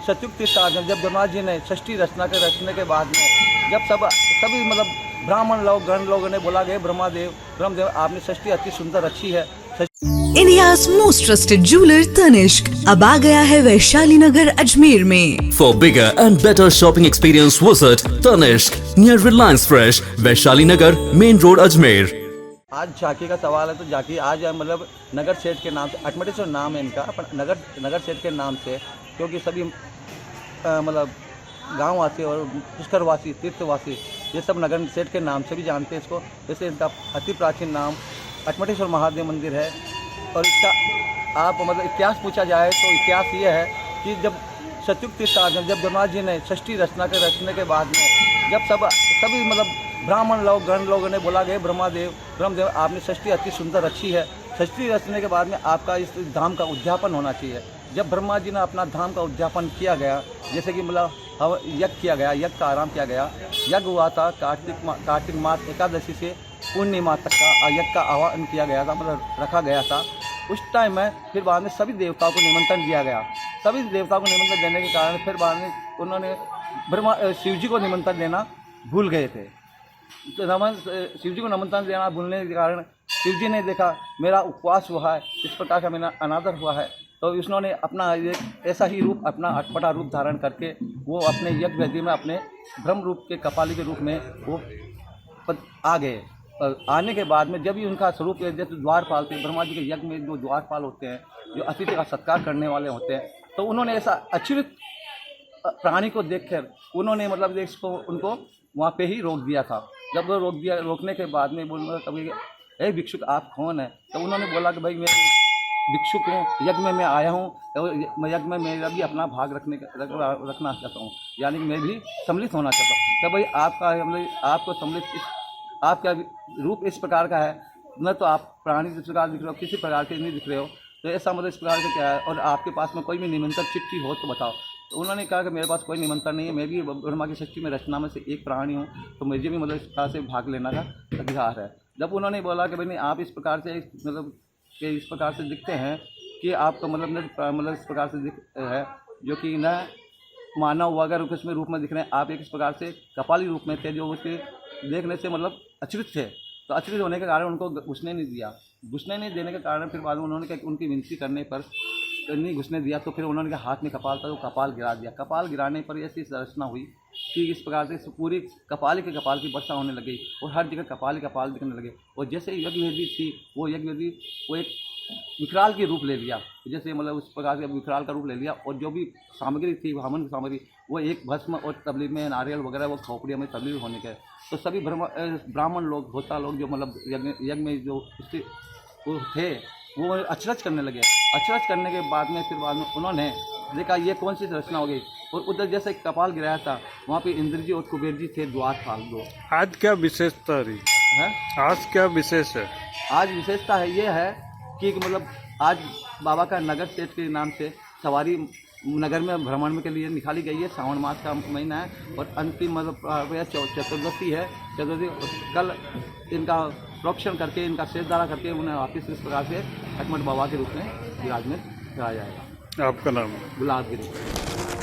सतयुग तीर्थ जब धर्मराज जी ने षष्ठी रचने के बाद में जब सभी मतलब ब्राह्मण लोग गण लोगों ने बोला गए ब्रह्मदेव आपने षष्ठी अति सुंदर अच्छी है। India's most trusted jeweler Tanishq अब आ गया है वैशाली नगर अजमेर में। For bigger and better shopping experience, visit Tanishq near Reliance Fresh, Vaishali Nagar, Main Road, Ajmer. आज झांकी का सवाल है तो झांकी आज मतलब नगर सेठ के नाम से, अटमटेश्वर नाम है इनका, पर नगर सेठ के नाम से, क्योंकि सभी मतलब गांववासी और पुष्करवासी तीर्थवासी ये सब नगर सेठ के नाम से भी जानते हैं इसको। जैसे इनका अति प्राचीन नाम अटमटेश्वर महादेव मंदिर है। और इसका आप मतलब इतिहास पूछा जाए तो इतिहास ये है कि जब सतयुग तीर्थ जब धर्मराज जी ने षष्ठी रचने के बाद में जब सभी मतलब ब्राह्मण लोग गण लोगों ने बोला गए ब्रह्मदेव आपने षष्ठी अति सुंदर अच्छी है। षष्ठी रचने के बाद में आपका इस धाम का उद्यापन होना चाहिए। जब ब्रह्मा जी ने अपना धाम का उद्यापन किया गया, जैसे कि मतलब यज्ञ किया गया, यज्ञ का आराम किया गया, यज्ञ हुआ था कार्तिक मास एकादशी से पूर्णिमा तक का यज्ञ का आह्वान किया गया था, मतलब रखा गया था। उस टाइम में फिर बाद में सभी देवताओं को निमंत्रण दिया गया। सभी देवताओं को निमंत्रण देने के कारण फिर बाद में उन्होंने शिव जी को निमंत्रण देना भूल गए थे। शिव जी को निमंत्रण देना भूलने के कारण शिव जी ने देखा मेरा उपवास हुआ है, इस प्रकार का मेरा अनादर हुआ है, तो उन्होंने अपना एक ऐसा ही रूप, अपना अटपटा रूप धारण करके वो अपने यज्ञ वेदी में अपने ब्रह्म रूप के कपाली के रूप में वो आ गए। आने के बाद में जब भी उनका स्वरूप जैसे द्वारपाल थे, ब्रह्मा जी के यज्ञ में जो द्वारपाल होते हैं, जो अतिथि का सत्कार करने वाले होते हैं, तो उन्होंने ऐसा अचिरित प्राणी को देखकर उन्होंने मतलब इसको उनको वहाँ पे ही रोक दिया था। जब वो रोकने के बाद में बोला कभी ए भिक्षुक आप कौन है, तो उन्होंने बोला कि भाई मैं भिक्षुक हूँ, यज्ञ में मैं आया हूँ, तो यज्ञ में मेरा भी अपना भाग रखना चाहता हूँ, यानी कि मैं भी सम्मिलित होना चाहता हूँ। तो भाई आपका मतलब आपको सम्मिलित आपका रूप इस प्रकार का है, न तो आप प्राणी इस प्रकार दिख रहे हो, किसी प्रकार के नहीं दिख रहे हो, तो ऐसा मतलब इस प्रकार का क्या है, और आपके पास में कोई भी निमंत्रण चिट्ठी हो तो बताओ। तो उन्होंने कहा कि मेरे पास कोई निमंत्रण नहीं है, मैं भी ब्रह्मा की षष्ठी में रचना में से एक प्राणी हूँ, तो मुझे भी मतलब इस प्रकार से भाग लेने का अधिकार है। जब उन्होंने बोला कि भाई नहीं आप इस प्रकार से मतलब कि इस प्रकार से दिखते हैं कि आपको मतलब इस प्रकार से दिख है जो कि न मानव अगर उसमें रूप में दिख रहे हैं, आप एक इस प्रकार से कपाली रूप में थे जो उसके देखने से मतलब अचरित थे। तो अचरित होने के कारण उनको घुसने नहीं दिया। घुसने नहीं देने के कारण फिर बाद में उन्होंने उनकी विनती करने पर नहीं घुसने दिया, तो फिर उन्होंने कहा हाथ में कपाल था तो कपाल गिरा दिया। कपाल गिराने पर ऐसी रचना हुई कि इस प्रकार से पूरी कपाल की वर्षा होने लगी और हर जगह कपाल दिखने लगे। और जैसे यज्ञ वेदी थी वो यज्ञ वेदी वो एक विकराल की रूप ले लिया, जैसे मतलब उस प्रकार से विकराल का रूप ले लिया। और जो भी सामग्री थी हवन की सामग्री वो एक भस्म और तबलीग में नारियल वगैरह वो खोपड़ियों में तबलीग होने के, तो सभी ब्राह्मण लोग होता लोग जो मतलब यज्ञ में जो वो थे वो अचरज करने लगे। अचरज करने के बाद में फिर बाद में उन्होंने देखा ये कौन सी रचना हो गई। और उधर जैसे कपाल गिराया था वहाँ पे इंद्र जी और कुबेर जी थे द्वारपाल दो। आज क्या विशेषता रही है? आज क्या विशेष है? आज विशेषता है ये है कि मतलब आज बाबा का नगर सेठ के नाम से सवारी नगर में भ्रमण के लिए निकाली गई है। सावन मास का महीना है और अंतिम मतलब चतुर्दशी है। कल इनका प्रोक्षण करके इनका शेषधारा करके उन्हें वापिस इस प्रकार से अटमट बाबा के रूप में विराजमान कराया जाएगा। आपका नाम? गुलाब गिरी।